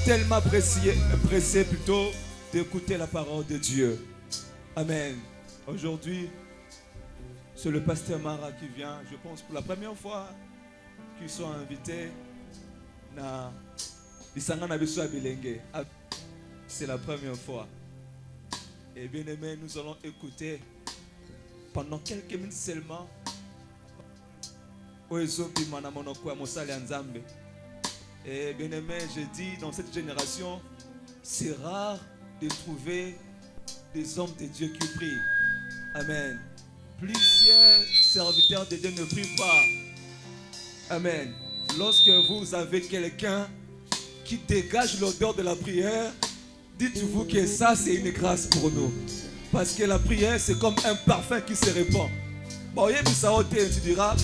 tellement pressé plutôt d'écouter la parole de Dieu. Amen. Aujourd'hui, c'est le pasteur Mara qui vient, je pense pour la première fois qu'ils sont invités na Lisanga na biso ya Bilenge. C'est la première fois. Et bien aimé, nous allons écouter pendant quelques minutes seulement. Et bien aimé, je dis, dans cette génération, c'est rare de trouver des hommes de Dieu qui prient. Amen. Plusieurs serviteurs de Dieu ne prient pas. Amen. Lorsque vous avez quelqu'un qui dégage l'odeur de la prière, dites-vous que ça c'est une grâce pour nous. Parce que la prière c'est comme un parfum qui se répand. Bon, tu diras,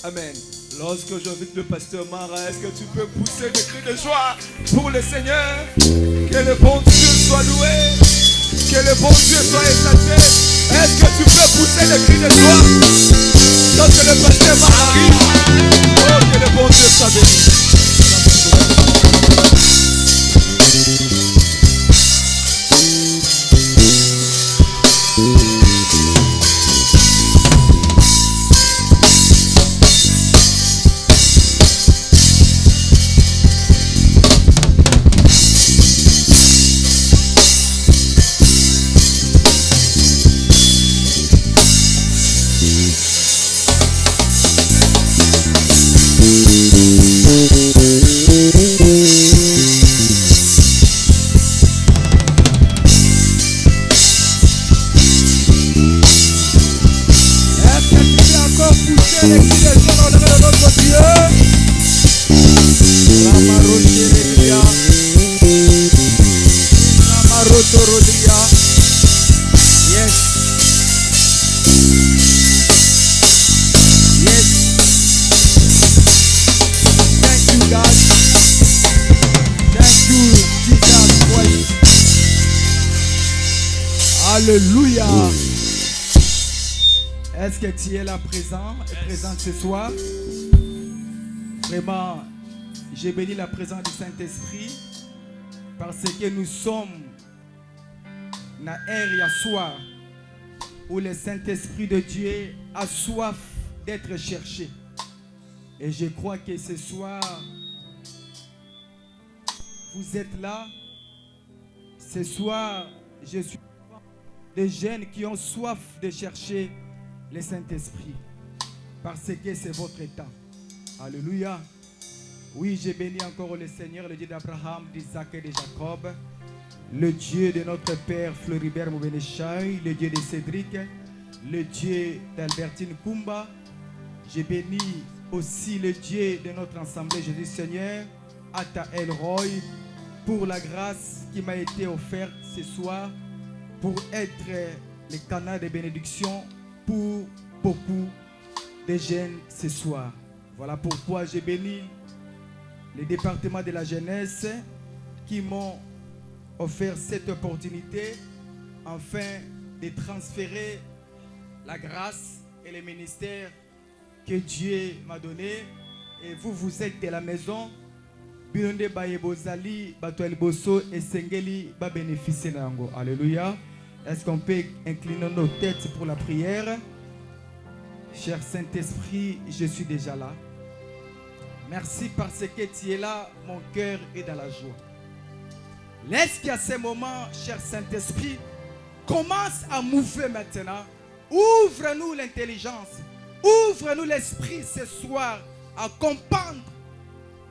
amen. Lorsque j'invite le pasteur Mara, est-ce que tu peux pousser des cris de joie pour le Seigneur? Que le bon Dieu soit loué, que le bon Dieu soit exalté. Est-ce que tu peux pousser des cris de joie lorsque le pasteur Mara arrive? Oh, que le bon Dieu soit béni. Alléluia. Est-ce que tu es là présent et présente ce soir? Vraiment, j'ai béni la présence du Saint-Esprit parce que nous sommes dans un soir où le Saint-Esprit de Dieu a soif d'être cherché. Et je crois que ce soir, vous êtes là. Ce soir, je suis des jeunes qui ont soif de chercher le Saint-Esprit. Parce que c'est votre temps. Alléluia. Oui, j'ai béni encore le Seigneur, le Dieu d'Abraham, d'Isaac et de Jacob. Le Dieu de notre Père Floribert Moubenechai, le Dieu de Cédric, le Dieu d'Albertine Kumba. J'ai béni aussi le Dieu de notre assemblée, Jésus Seigneur, Ata Elroy, pour la grâce qui m'a été offerte ce soir, pour être le canal de bénédiction pour beaucoup de jeunes ce soir. Voilà pourquoi j'ai béni les départements de la jeunesse qui m'ont offert cette opportunité afin de transférer la grâce et le ministère que Dieu m'a donné. Et vous, vous êtes de la maison. Alléluia. Est-ce qu'on peut incliner nos têtes pour la prière? Cher Saint-Esprit, je suis déjà là. Merci parce que tu es là, mon cœur est dans la joie. Laisse qu'à ce moment, cher Saint-Esprit, commence à mouver maintenant. Ouvre-nous l'intelligence, ouvre-nous l'esprit ce soir à comprendre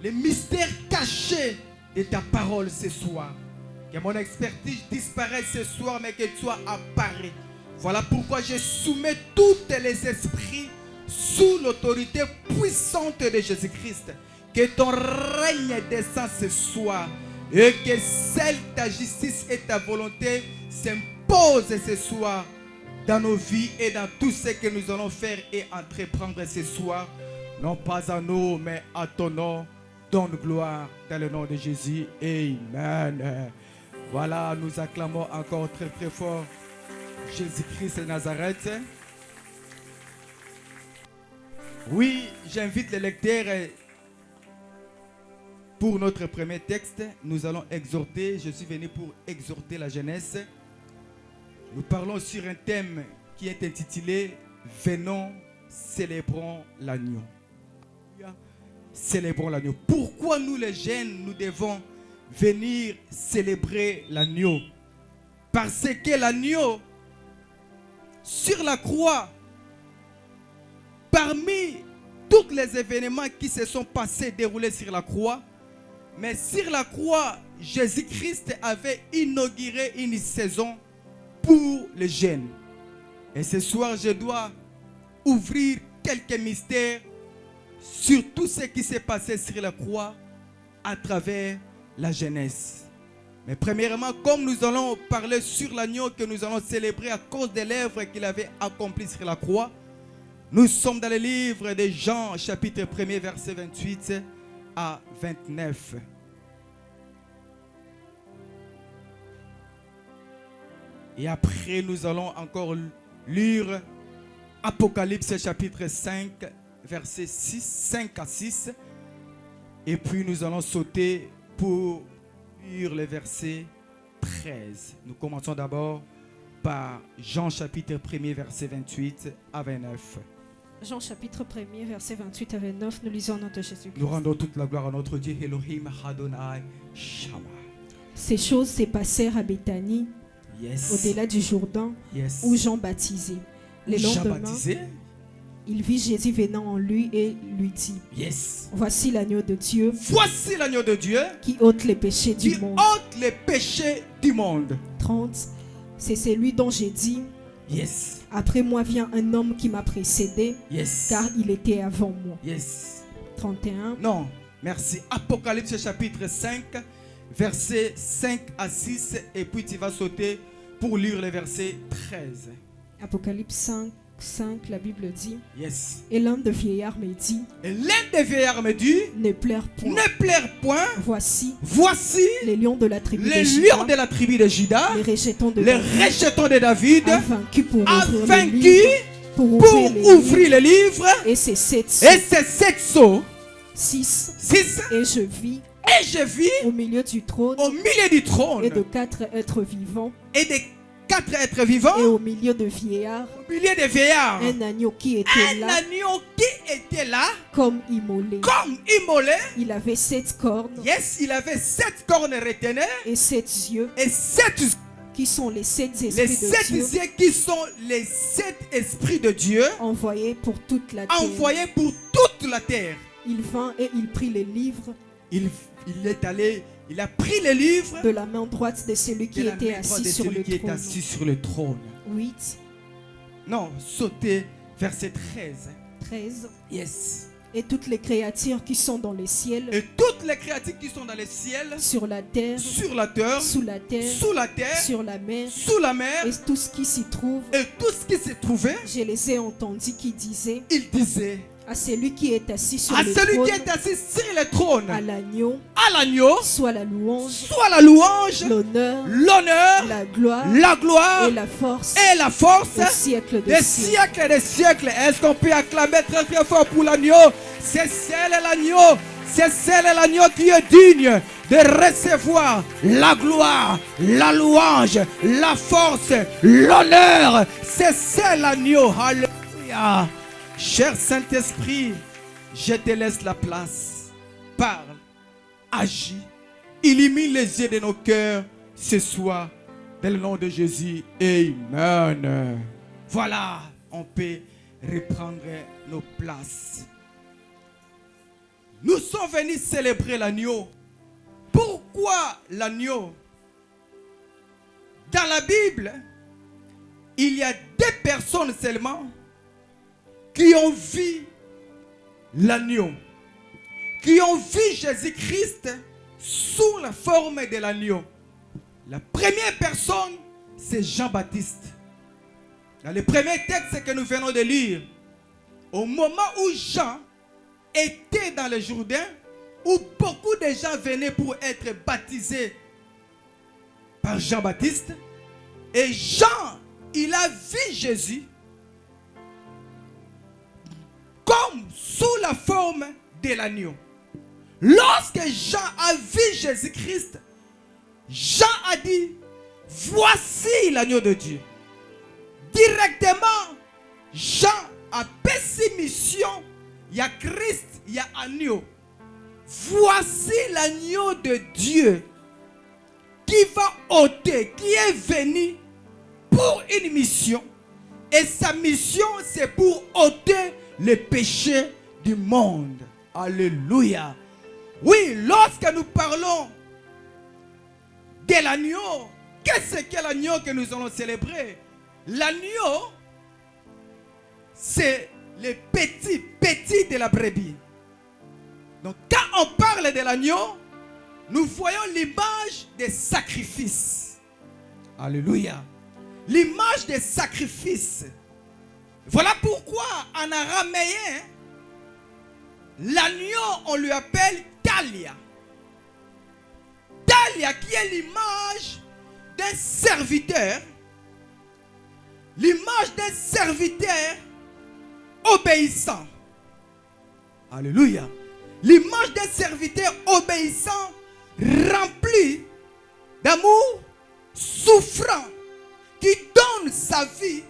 les mystères cachés de ta parole ce soir. Que mon expertise disparaisse ce soir, mais que toi apparaît. Voilà pourquoi je soumets tous les esprits sous l'autorité puissante de Jésus-Christ. Que ton règne descende ce soir et que seule ta justice et ta volonté s'imposent ce soir dans nos vies et dans tout ce que nous allons faire et entreprendre ce soir. Non pas à nous, mais à ton nom. Donne gloire dans le nom de Jésus. Amen. Voilà, nous acclamons encore très très fort Jésus-Christ de Nazareth. Oui, j'invite les lecteurs Pour notre premier texte, nous allons exhorter, je suis venu pour exhorter la jeunesse. Nous parlons sur un thème qui est intitulé « Venons, célébrons l'agneau ». Célébrons l'agneau. Pourquoi nous les jeunes, nous devons venir célébrer l'agneau? Parce que l'agneau, sur la croix, parmi tous les événements qui se sont passés, déroulés sur la croix, mais sur la croix, Jésus-Christ avait inauguré une saison pour les jeunes. Et ce soir, je dois ouvrir quelques mystères sur tout ce qui s'est passé sur la croix à travers la jeunesse. Mais premièrement, comme nous allons parler sur l'agneau que nous allons célébrer à cause des lèvres qu'il avait accomplies sur la croix, nous sommes dans le livre de Jean, chapitre 1er, verset 28 à 29. Et après, nous allons encore lire Apocalypse, chapitre 5, verset 5 à 6. Et puis, nous allons sauter pour lire le verset 13. Nous commençons d'abord par Jean, chapitre 1er, verset 28 à 29. Jean chapitre 1er, verset 28 à 29, nous lisons au nom de Jésus-Christ. Nous rendons toute la gloire à notre Dieu, Elohim Adonai Shama. Ces choses se passèrent à Béthanie, Yes. au-delà du Jourdain, Yes. où Jean baptisait. Le Jean lendemain, baptisé. il vit Jésus venant en lui et lui dit, Yes. voici l'agneau de Dieu Voici l'agneau de Dieu qui ôte les péchés qui du monde. ôte les péchés du monde. 30, c'est celui dont j'ai dit, Yes. après moi vient un homme qui m'a précédé, Yes. car il était avant moi. Yes. 31, Non, merci. Apocalypse chapitre 5, versets 5 à 6. Et puis tu vas sauter pour lire le verset 13. Apocalypse 5, la Bible dit, Yes. et l'un des vieillards me dit, Et l'un des vieillards me dit, ne pleure point. ne pleure point. Voici Voici les lions de la tribu les de Juda, lions de la tribu de Juda, les rejetons de les David, rejetons de David, a vaincu pour a ouvrir les vaincu livres, pour pour ouvrir les ouvrir les livres. et c'est 7 Et c'est 7 sceaux. 6 6. et je vis Et je vis au milieu du trône au milieu du trône et de 4 êtres vivants et des 4 êtres vivants, et au milieu de vieillards au milieu des vieillards, un agneau qui était un là agneau qui était là comme immolé. comme immolé. Il avait 7 cornes Yes, il avait 7 cornes retenues et 7 yeux et 7 qui sont les 7 les esprits 7 de Dieu yeux qui sont les 7 esprits de Dieu envoyés pour toute la terre. envoyés pour toute la terre. Il vint et il prit les livres Il est allé, il a pris les livres de la main droite de celui qui de la était main droite assis de sur celui le qui est trône. assis sur le trône. 8, Non, sautez verset 13. 13. Yes. Et toutes les créatures qui sont dans les ciels, Et toutes les créatures qui sont dans les ciels, sur la terre, sur la terre, sous la terre, sous la terre, sur la mer, sous la mer, et tout ce qui s'y trouve, et tout ce qui s'est trouvé, je les ai entendus qui disaient il disait à celui qui est assis sur à le celui trône, qui est assis sur le trône, à l'agneau, à l'agneau, soit la louange, soit la louange, l'honneur, l'honneur, la gloire la gloire et la force et la force au siècle des des siècles. siècles et des siècles. Est-ce qu'on peut acclamer très très fort pour l'agneau? C'est celle l'agneau. C'est celle l'agneau qui est digne de recevoir la gloire, la louange, la force, l'honneur. C'est celle l'agneau. Alléluia. Cher Saint-Esprit, je te laisse la place. Parle, agis, illumine les yeux de nos cœurs ce soir. Dans le nom de Jésus, Amen. Voilà, on peut reprendre nos places. Nous sommes venus célébrer l'agneau. Pourquoi l'agneau? Dans la Bible, il y a 2 personnes seulement qui ont vu l'agneau, qui ont vu Jésus-Christ sous la forme de l'agneau. La première personne, c'est Jean-Baptiste. Dans le premier texte que nous venons de lire, au moment où Jean était dans le Jourdain, où beaucoup de gens venaient pour être baptisés par Jean-Baptiste, et Jean, il a vu Jésus comme sous la forme de l'agneau. lorsque Jean a vu Jésus-Christ, Jean a dit, voici l'agneau de Dieu. Directement, Jean a fait mission, il y a Christ, il y a agneau. Voici l'agneau de Dieu qui va ôter, qui est venu pour une mission. Et sa mission, c'est pour ôter les péchés du monde. Alléluia. Oui, lorsque nous parlons de l'agneau, qu'est-ce que l'agneau que nous allons célébrer? L'agneau, c'est les petits de la brebis. Donc quand on parle de l'agneau, nous voyons l'image des sacrifices. Alléluia. L'image des sacrifices. Voilà pourquoi en araméen, l'agneau, on lui appelle Talia. Talia qui est l'image d'un serviteur. L'image d'un serviteur obéissant. Alléluia. L'image d'un serviteur obéissant, rempli d'amour, souffrant, qui donne sa vie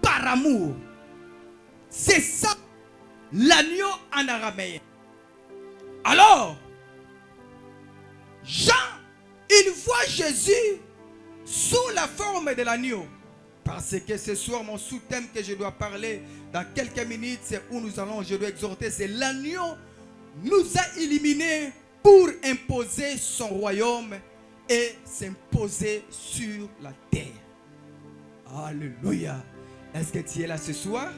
par amour. C'est ça l'agneau en araméen. Alors, Jean, il voit Jésus sous la forme de l'agneau. Parce que ce soir, mon sous-thème que je dois parler dans quelques minutes, c'est où je dois exhorter, c'est l'agneau nous a éliminés pour imposer son royaume et s'imposer sur la terre. Alléluia. Est-ce que tu es là ce soir?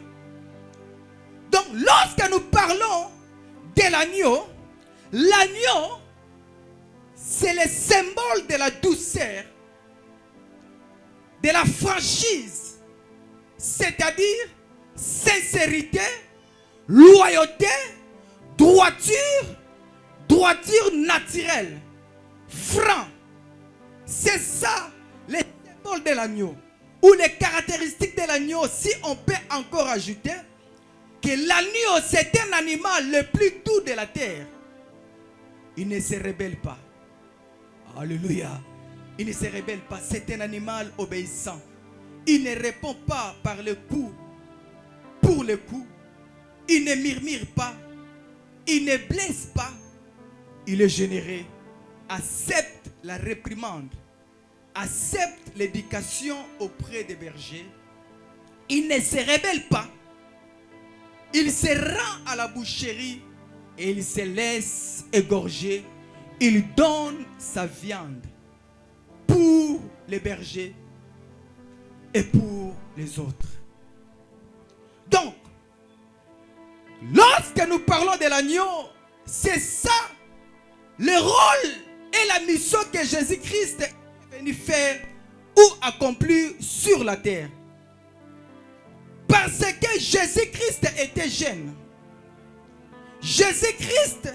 Donc, lorsque nous parlons de l'agneau, l'agneau, c'est le symbole de la douceur, de la franchise, c'est-à-dire sincérité, loyauté, droiture naturelle, franc. C'est ça les symboles de l'agneau, ou les caractéristiques de l'agneau. Si on peut encore ajouter que l'agneau, c'est un animal le plus doux de la terre. Il ne se rebelle pas. Alléluia. Il ne se rebelle pas. C'est un animal obéissant. Il ne répond pas par le coup, pour le coup. Il ne murmure pas. Il ne blesse pas. Il est généreux. Accepte la réprimande. Accepte l'éducation auprès des bergers. Il ne se rebelle pas. Il se rend à la boucherie et il se laisse égorger. Il donne sa viande pour les bergers et pour les autres. Donc, lorsque nous parlons de l'agneau, c'est ça le rôle et la mission que Jésus-Christ est venu faire ou accomplir sur la terre. Parce que Jésus-Christ était jeune. Jésus-Christ,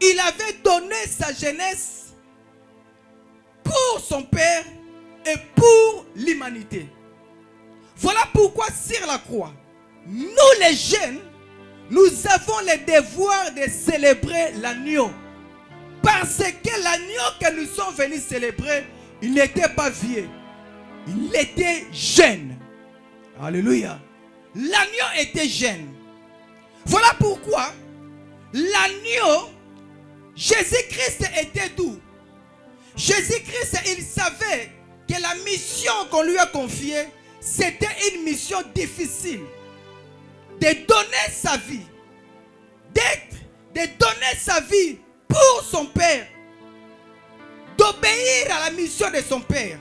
il avait donné sa jeunesse pour son Père et pour l'humanité. Voilà pourquoi sur la croix, nous les jeunes, nous avons le devoir de célébrer l'agneau. Parce que l'agneau que nous sommes venus célébrer, il n'était pas vieux. Il était jeune. Alléluia. L'agneau était jeune. Voilà pourquoi l'agneau, Jésus-Christ était doux. Jésus-Christ, il savait que la mission qu'on lui a confiée, c'était une mission difficile. De donner sa vie. De donner sa vie pour son Père. D'obéir à la mission de son Père.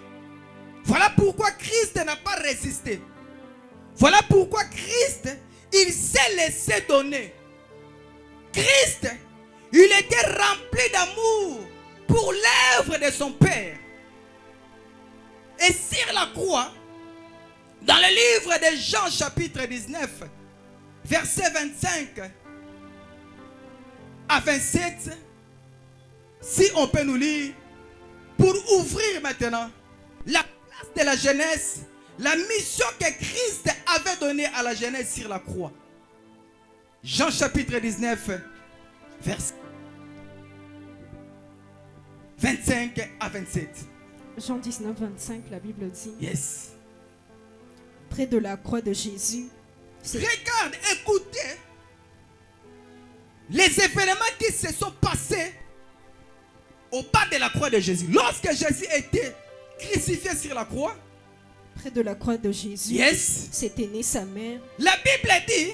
Voilà pourquoi Christ n'a pas résisté. Voilà pourquoi Christ, il s'est laissé donner. Christ, il était rempli d'amour pour l'œuvre de son Père. Et sur la croix, dans le livre de Jean chapitre 19, verset 25 à 27, si on peut nous lire, pour ouvrir maintenant la place de la jeunesse, la mission que Christ avait donnée à la jeunesse sur la croix. Jean chapitre 19, verset. 25 à 27. Jean 19, 25, la Bible dit, Yes. près de la croix de Jésus, Regarde, écoutez les événements qui se sont passés au bas de la croix de Jésus. Lorsque Jésus était crucifié sur la croix, près de la croix de Jésus, yes, s'était née sa mère. la Bible dit,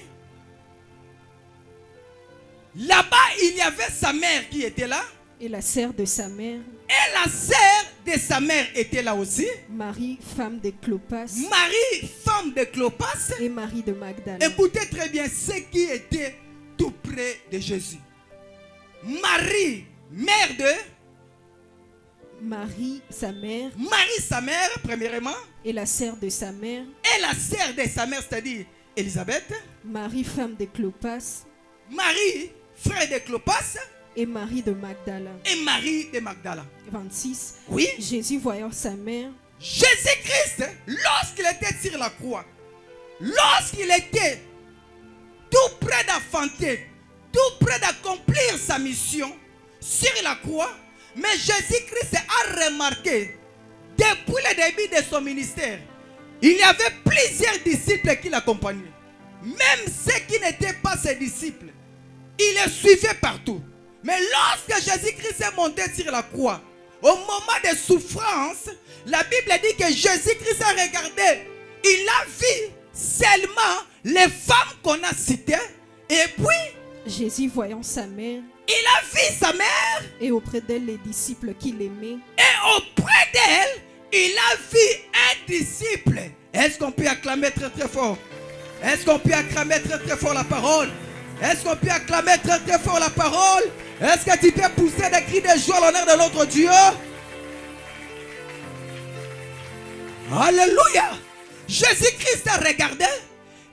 là-bas il y avait sa mère qui était là, Et la sœur de sa mère, et la sœur de sa mère était là aussi, Marie, femme de Clopas, Marie, femme de Clopas. et Marie de Magdala. Écoutez très bien ce qui était tout près de Jésus. Marie, mère de Marie, sa mère, Marie, sa mère, premièrement, et la sœur de sa mère, et la sœur de sa mère, c'est-à-dire Élisabeth, Marie, femme de Clopas, Marie, frère de Clopas, et Marie de Magdala. et Marie de Magdala. 26. Oui, Jésus, voyant sa mère, Jésus-Christ, lorsqu'il était sur la croix, lorsqu'il était tout près d'enfanter, tout près d'accomplir sa mission sur la croix, mais Jésus-Christ a remarqué, depuis le début de son ministère, il y avait plusieurs disciples qui l'accompagnaient. Même ceux qui n'étaient pas ses disciples, il les suivait partout. Mais lorsque Jésus-Christ est monté sur la croix, au moment de souffrance, la Bible dit que Jésus-Christ a regardé. Il a vu seulement les femmes qu'on a citées. Et puis, Jésus, voyant sa mère, il a vu sa mère. et auprès d'elle les disciples qu'il aimait, Et auprès d'elle, il a vu un disciple. Est-ce qu'on peut acclamer très très fort? Est-ce qu'on peut acclamer très très fort la parole? Est-ce qu'on peut acclamer très très fort la parole? Est-ce que tu peux pousser des cris de joie à l'honneur de notre Dieu? Alléluia! Jésus-Christ a regardé.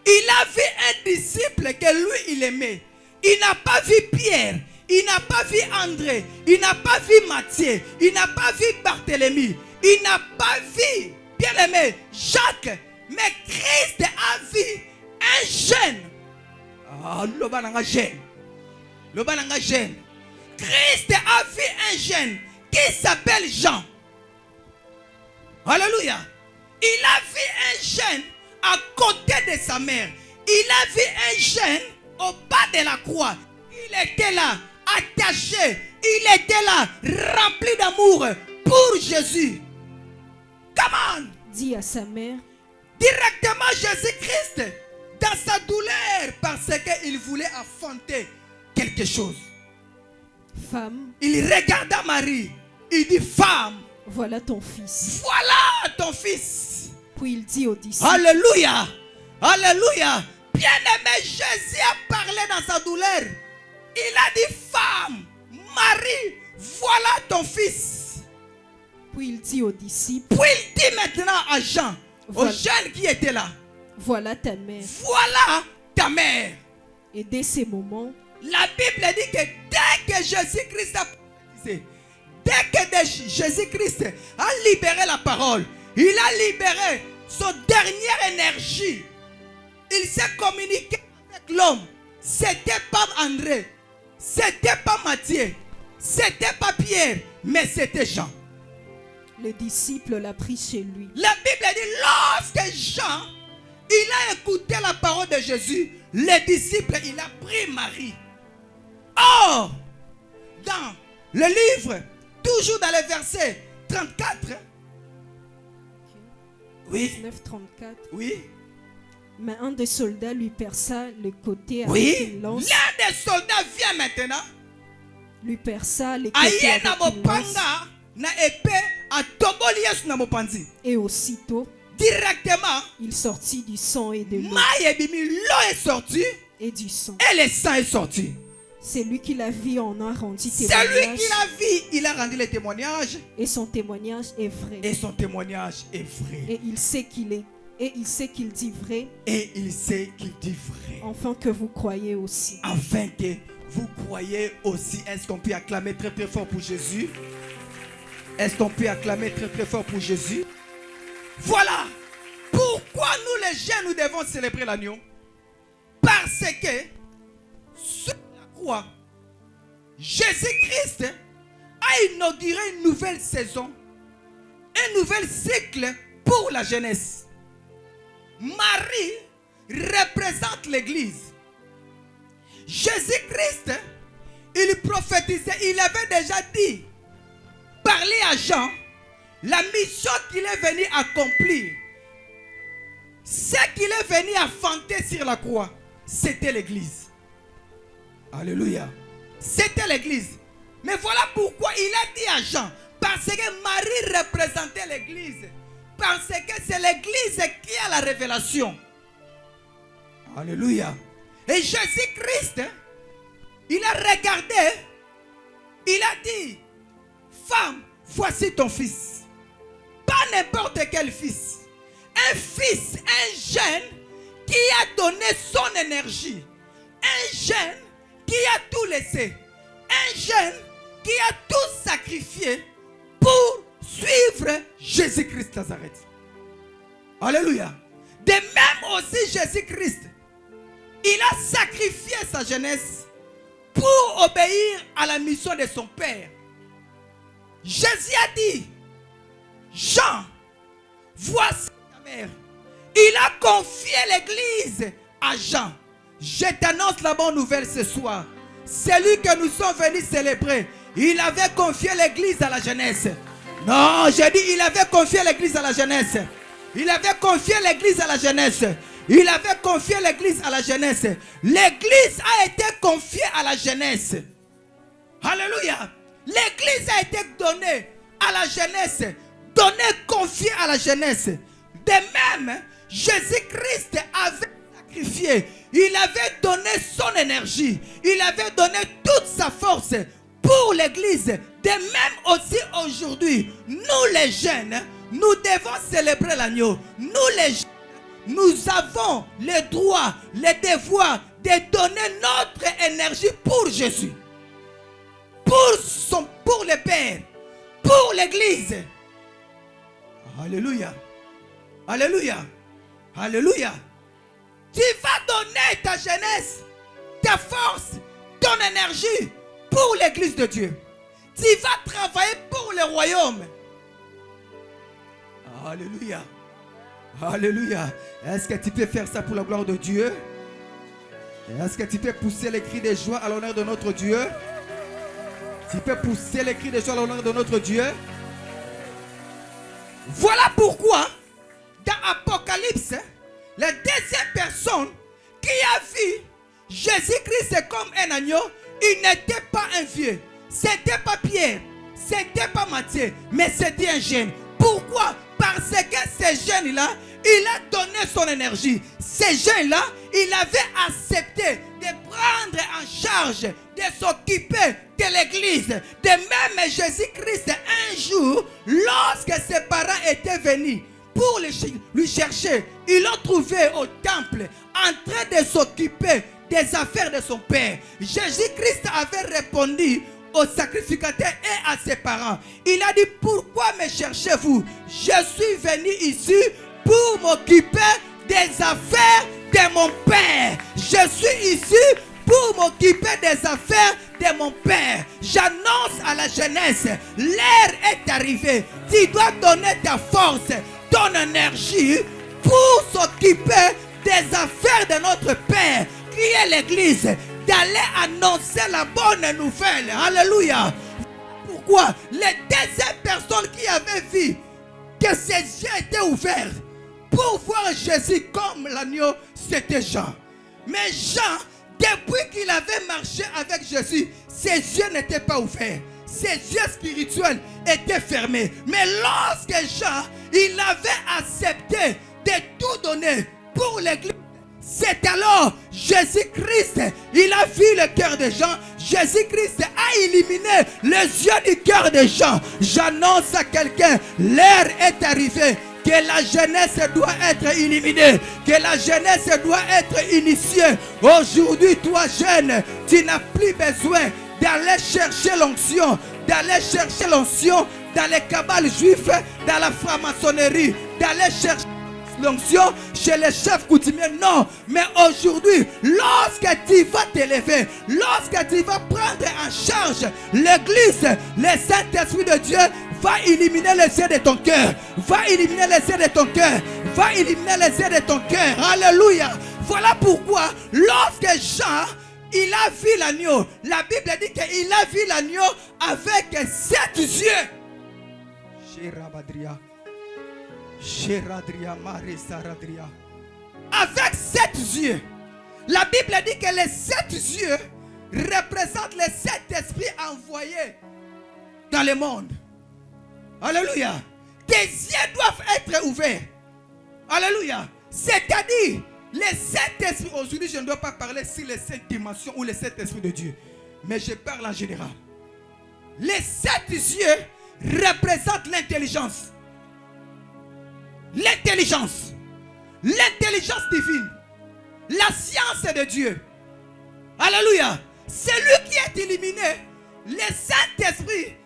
Il a vu un disciple que lui il aimait. Il n'a pas vu Pierre. Il n'a pas vu André. Il n'a pas vu Matthieu. Il n'a pas vu Barthélemy. Il n'a pas vu, bien aimé, Jacques. Mais Christ a vu un jeune. Ah, le bananga jeune. Le bananga jeune. Christ a vu un jeune qui s'appelle Jean. Alléluia. Il a vu un jeune à côté de sa mère. Il a vu un jeune au bas de la croix. Il était là, attaché. Il était là, rempli d'amour pour Jésus. Come on. dit à sa mère, Directement Jésus-Christ, dans sa douleur, parce qu'il voulait affronter quelque chose. femme, Il regarda Marie. Il dit, femme, voilà ton fils. voilà ton fils. Puis il dit aux disciples, Alléluia. Alléluia. Bien-aimé, Jésus a parlé dans sa douleur. Il a dit, femme, Marie, voilà ton fils. puis il dit aux disciples, Puis il dit maintenant à Jean, Voilà. aux jeunes qui étaient là, voilà ta mère. voilà ta mère. Et dès ces moments, La Bible dit que dès que Jésus-Christ a prophétisé, dès que Jésus-Christ a libéré la parole, il a libéré son dernière énergie. Il s'est communiqué avec l'homme. C'était pas André, c'était pas Matthieu, c'était pas Pierre, mais c'était Jean. le disciple l'a pris chez lui. La Bible dit lorsque Jean, il a écouté la parole de Jésus, les disciples, il a pris Marie. Or, dans le livre, toujours dans le verset 34, oui, 9:34. oui, Mais un des soldats lui perça le côté avec oui, une lance, l'un des soldats vient maintenant, lui perça le côté aye avec na une lance, mopanga, na épée, a toboli Yesu na mopanzi. et aussitôt Directement, il sortit du sang et de l'eau maille bimi, l'eau est sortie et du sang. et le sang est sorti. C'est lui qui l'a vu en a rendu Celui témoignage, qui l'a vu, il a rendu le témoignage et son témoignage est vrai. et son témoignage est vrai. Et il sait qu'il dit vrai, Et il sait qu'il dit vrai. afin que vous croyez aussi. Afin que vous croyez aussi. Est-ce qu'on peut acclamer très très fort pour Jésus? Est-ce qu'on peut acclamer très très fort pour Jésus? Voilà pourquoi nous les jeunes nous devons célébrer l'agneau. Parce que sur la croix, Jésus-Christ a a inauguré une nouvelle saison, un nouvel cycle pour la jeunesse. Marie représente l'Église. Jésus-Christ, il prophétisait, il avait déjà dit, parlé à Jean, la mission qu'il est venu accomplir, ce qu'il est venu affronter sur la croix, c'était l'Église. Alléluia. C'était l'Église. Mais voilà pourquoi il a dit à Jean, parce que Marie représentait l'Église, parce que c'est l'Église qui a la révélation. Alléluia. Et Jésus-Christ, il a regardé, il a dit, femme, voici ton fils. Pas n'importe quel fils. Un fils, un jeune qui a donné son énergie. Un jeune qui a tout laissé. Un jeune qui a tout sacrifié pour suivre Jésus-Christ Nazareth. Alléluia. De même aussi Jésus-Christ, il a sacrifié sa jeunesse pour obéir à la mission de son Père. Jésus a dit, Jean, voici ta mère. Il a confié l'église à Jean. Je t'annonce la bonne nouvelle ce soir. Celui que nous sommes venus célébrer, il avait confié l'église à la jeunesse. Non, j'ai dit, il avait confié l'église à la jeunesse. Il avait confié l'église à la jeunesse. Il avait confié l'église à la jeunesse. L'église a été confiée à la jeunesse. Alléluia. L'église a été donnée à la jeunesse. Donnée, confiée à la jeunesse. De même, Jésus-Christ avait sacrifié. Il avait donné son énergie. Il avait donné toute sa force pour l'église. De même aussi aujourd'hui, nous les jeunes, nous devons célébrer l'agneau. Nous les jeunes, nous avons le droit, le devoir de donner notre énergie pour Jésus. Pour le Père. Pour l'église. Alléluia. Alléluia. Alléluia. Tu vas donner ta jeunesse, ta force, ton énergie pour l'église de Dieu. Tu vas travailler pour le royaume. Alléluia. Alléluia. Est-ce que tu peux faire ça pour la gloire de Dieu? Est-ce que tu peux pousser les cris de joie à l'honneur de notre Dieu? Tu peux pousser les cris de joie à l'honneur de notre Dieu? Voilà pourquoi dans Apocalypse, la deuxième personne qui a vu Jésus-Christ comme un agneau, il n'était pas un vieux. C'était pas Pierre. C'était pas Matthieu. Mais c'était un jeune. Pourquoi? Parce que ce jeune-là, il a donné son énergie. Ce jeune-là, il avait accepté de prendre en charge, de s'occuper de l'église. De même, Jésus-Christ, un jour, lorsque ses parents étaient venus pour lui chercher, ils l'ont trouvé au temple en train de s'occuper des affaires de son père. Jésus-Christ avait répondu au sacrificateur et à ses parents. Il a dit, pourquoi me cherchez-vous? Je suis venu ici pour m'occuper des affaires de mon père. Je suis ici pour m'occuper des affaires de mon père. J'annonce à la jeunesse, l'heure est arrivée. Tu dois donner ta force, ton énergie pour s'occuper des affaires de notre Père, qui est l'église, d'aller annoncer la bonne nouvelle. Alléluia. Pourquoi? Les deuxième personnes qui avaient vu que ses yeux étaient ouverts pour voir Jésus comme l'agneau, c'était Jean. Mais Jean, depuis qu'il avait marché avec Jésus, ses yeux n'étaient pas ouverts. Ses yeux spirituels étaient fermés. Mais lorsque Jean, il avait accepté de tout donner pour l'église, c'est alors Jésus-Christ, il a vu le cœur de Jean. Jésus-Christ a éliminé les yeux du cœur de Jean. J'annonce à quelqu'un, l'heure est arrivée. Que la jeunesse doit être éliminée. Que la jeunesse doit être initiée. Aujourd'hui, toi jeune, tu n'as plus besoin d'aller chercher l'onction. D'aller chercher l'onction dans les cabales juifs, dans la franc-maçonnerie. D'aller chercher l'onction chez les chefs coutumiers. Non, mais aujourd'hui, lorsque tu vas t'élever, lorsque tu vas prendre en charge l'église, le Saint-Esprit de Dieu va éliminer les yeux de ton cœur. Va éliminer les yeux de ton cœur. Va éliminer les yeux de ton cœur. Alléluia. Voilà pourquoi, lorsque Jean, il a vu l'agneau, la Bible dit qu'il a vu l'agneau avec 7 yeux. Avec 7 yeux. La Bible dit que les 7 yeux représentent les 7 esprits envoyés dans le monde. Alléluia. Tes yeux doivent être ouverts. Alléluia. C'est-à-dire, les 7 esprits, aujourd'hui je ne dois pas parler sur les 7 dimensions ou les 7 esprits de Dieu, mais je parle en général. Les 7 yeux représentent l'intelligence. L'intelligence. L'intelligence divine. La science de Dieu. Alléluia. Celui qui est éliminé, le Saint-Esprit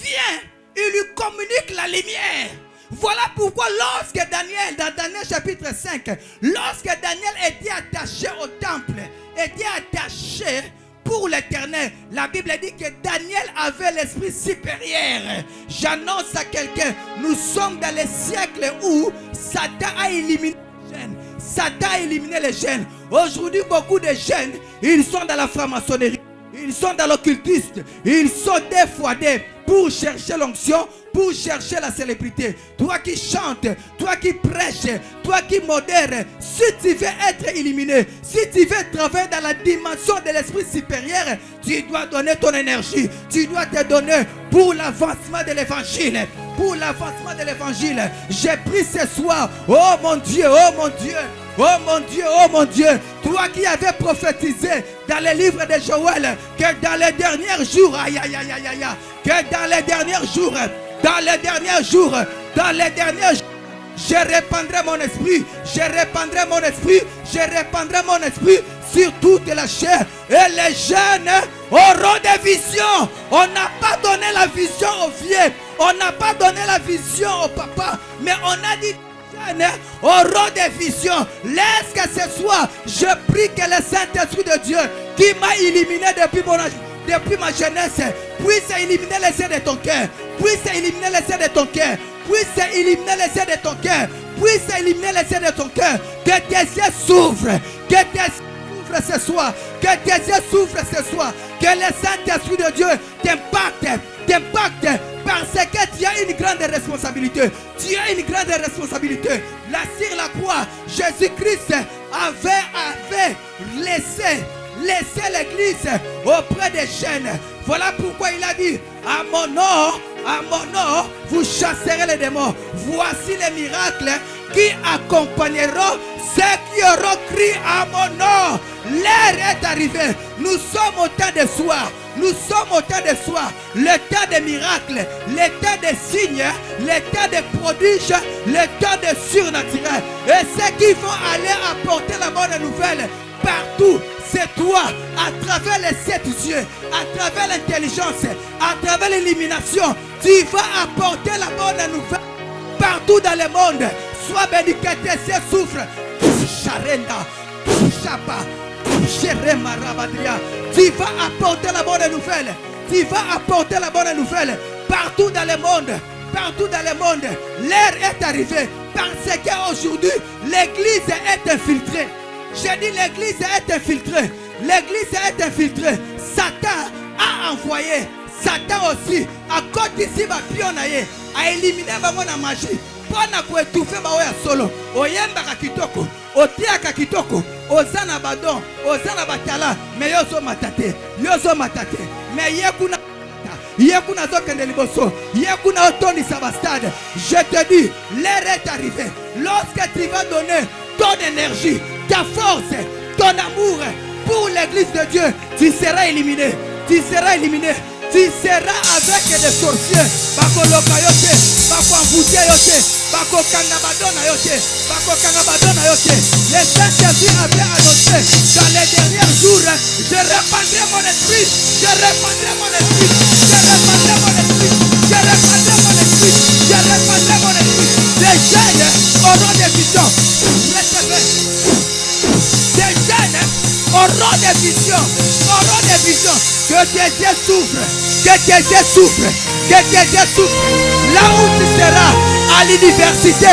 vient et lui communique la lumière. Voilà pourquoi lorsque Daniel, dans Daniel chapitre 5, lorsque Daniel était attaché au temple, était attaché pour l'Éternel, la Bible dit que Daniel avait l'esprit supérieur. J'annonce à quelqu'un, nous sommes dans les siècles où Satan a éliminé les jeunes. Satan a éliminé les jeunes. Aujourd'hui, beaucoup de jeunes, ils sont dans la franc-maçonnerie, ils sont dans l'occultisme, ils sont défroidés pour chercher l'onction, pour chercher la célébrité. Toi qui chantes, toi qui prêches, toi qui modères, si tu veux être éliminé, si tu veux travailler dans la dimension de l'esprit supérieur, tu dois donner ton énergie, tu dois te donner pour l'avancement de l'évangile. Pour l'avancement de l'évangile. J'ai pris ce soir, oh mon Dieu, oh mon Dieu, oh mon Dieu, oh mon Dieu, toi qui avais prophétisé dans le livre de Joël que dans les derniers jours, aïe aïe aïe aïe aïe, que dans les derniers jours, je répandrai mon esprit, je répandrai mon esprit, je répandrai mon esprit sur toute la chair. Et les jeunes auront des visions. On n'a pas donné la vision aux vieux, on n'a pas donné la vision au papa, mais on a dit auront des visions. Laisse que ce soit, je prie que le Saint-Esprit de Dieu qui m'a éliminé depuis ma jeunesse puisse éliminer les yeux de ton cœur, puisse éliminer les yeux de ton cœur, puisse éliminer les yeux de ton cœur, puisse éliminer les yeux de ton cœur. Que tes yeux s'ouvrent, que tes yeux s'ouvrent ce soir, que tes yeux s'ouvrent ce soir, que le Saint-Esprit de Dieu t'impacte parce que tu as une grande responsabilité. Tu as une grande responsabilité. Là sur la croix, Jésus-Christ avait laissé l'église auprès des jeunes. Voilà pourquoi il a dit, à mon nom, vous chasserez les démons. Voici les miracles qui accompagneront ceux qui auront crié à mon nom. L'heure est arrivée. Nous sommes au temps de soir. Nous sommes au temps de soir. Le temps des miracles, le temps des signes, le temps des prodiges, le temps des surnaturels. Et ceux qui vont aller apporter la bonne nouvelle partout, c'est toi, à travers les 7 yeux, à travers l'intelligence, à travers l'élimination, tu vas apporter la bonne nouvelle partout dans le monde. Sois béni, que tes yeux souffrent. Charenda, Chapa, Chérema Rabadria. Tu vas apporter la bonne nouvelle. Tu vas apporter la bonne nouvelle partout dans le monde. Partout dans le monde. L'heure est arrivée parce qu'aujourd'hui, l'église est infiltrée. J'ai dit l'église est infiltrée. L'église est infiltrée. Satan a envoyé. Satan aussi, à cause d'ici, a éliminé la magie. Pour ne étouffer ya solo. Oyemba kakitoko. Otia kakitoko. Ozana badon. Ozana batala. Mais yozo matate. Yozo matate. Mais yekuna. Yekuna zokende liboso. Yekuna otoni sabastade. Je te dis, l'heure est arrivée. Lorsque tu vas donner ton énergie, ta force, ton amour pour l'église de Dieu, tu seras éliminé. Tu seras éliminé. Tu seras avec des sorciers. Bako lokayote, bako ambutia yote, bako kanabadona yote, bako kanabadona yote. Les Saint-Esprit avaient annoncé dans les derniers jours, je répandrai mon esprit, je répandrai mon esprit, je répandrai mon esprit, je répandrai mon esprit, je répandrai mon esprit. Les jeunes auront des visions. télévision, que tes yeux s'ouvrent, que tes yeux s'ouvrent, que tes yeux s'ouvrent. Là où tu seras, à l'université,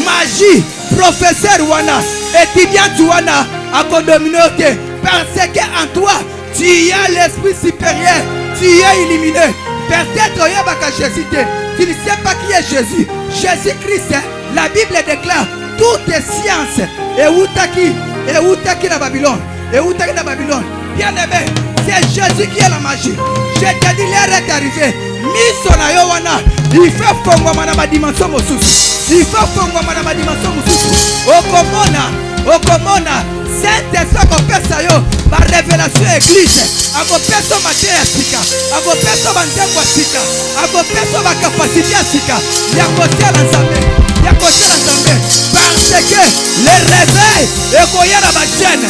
magie, professeur Wana, étudiant Wana, à ton communauté, parce qu'en toi, tu as l'esprit supérieur, tu es illuminé. Peut-être il y a Jésus, tu ne sais pas qui est Jésus. Jésus-Christ, la Bible déclare toutes les sciences. Et Outaki la Babylone. Bien aimé, c'est Jésus qui est la magie. Je te dis, l'heure est arrivée. Misona Yowana, il faut fondre ma dimension mosusu. Il faut fondre ma dimension mosusu. Okomona, Saint-Esprit akopesa yo ba révélation église, akopesa materia sika, akopesa banzango sika, akopesa ba capacité sika, ya kotela nzambe, parce que le réveil ekoyera ba jeune.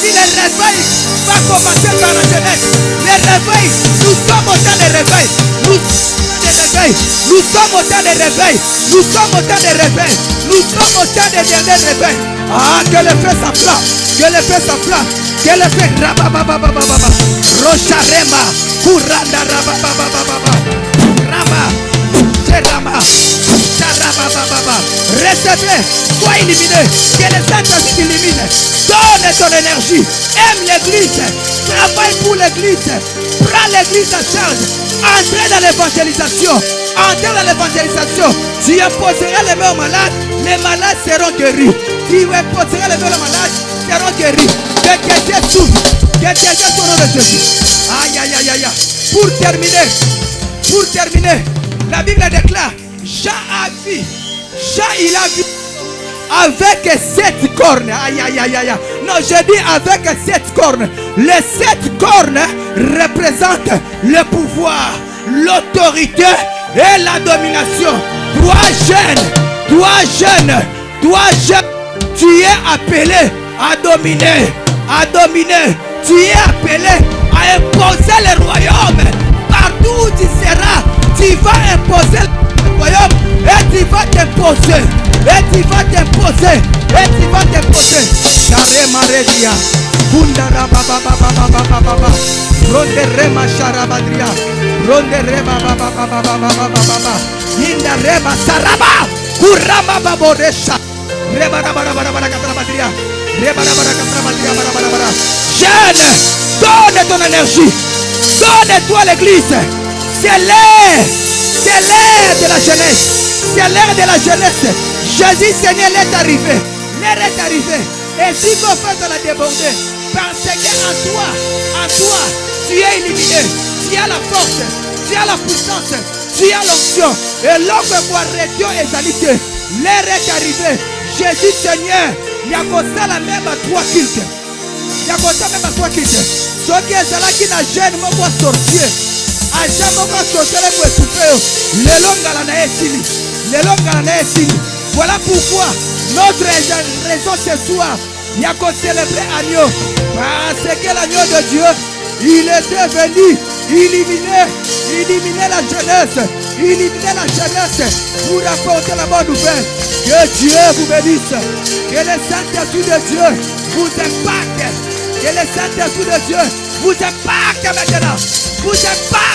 Le réveil va commencer par la jeunesse. Le réveil, nous sommes au temps de réveil. Nous sommes au temps de réveil. Nous sommes au temps de réveil. Nous sommes au temps de dernier réveil. Ah, que le feu s'enflamme. Que le feu s'enflamme. Que le feu rababababababa. Rocharema. Kuranda rabababababa. Rama. Rama. Recevez, sois illuminé, que les Saint-Esprit t'illumine. Donne ton énergie, aime l'église, travaille pour l'église, prends l'église en charge, entrez dans l'évangélisation. Tu imposeras les mains aux malades, les malades seront guéris. Tu imposeras les mains aux malades, seront guéris. Que quelqu'un souffre, que quelqu'un soit au nom de Jésus. Aïe, aïe, aïe, aïe. Pour terminer, la Bible déclare, Jean il a vu avec 7 cornes. Aïe, aïe, aïe, aïe. Non, je dis avec 7 cornes. Les 7 cornes représentent le pouvoir, l'autorité et la domination. Toi jeune, tu es appelé à dominer. Tu es appelé à imposer le royaume. Partout où tu seras, tu vas imposer le royaume. Et tu vas t'imposer. Charemaredia. Kundara baba baba baba baba. Ronde rema charabadria. Ronde reba baba baba baba baba. Inda reba saraba. Kurama baboresha. Reba reba reba reba katrabadria. Reba reba reba katrabadria bara bara. Jeune, donne ton énergie. Donne-toi l'église. C'est l'heure de la jeunesse. C'est l'heure de la jeunesse. Jésus Seigneur est arrivé. Et si vos frères la déborder, parce qu'en toi, tu es illuminé, tu as la force, tu as la puissance, tu as l'onction. Et l'homme voit région et qualité. L'heure est arrivée. Jésus Seigneur, il y a comme ça la même à 3 cultes. Ce qui est là qui n'a jamais moi sorcier. A jamais moi sorcier pour souper. Les longues à la voilà pourquoi notre raison ce soir, il y a qu'on célébrer agneau. Parce que l'agneau de Dieu, il était venu illuminer la jeunesse. Pour apporter la bonne nouvelle. Que Dieu vous bénisse. Que le Saint-Esprit de Dieu vous impacte. Que le Saint-Esprit de Dieu vous impacte maintenant. Vous impacte.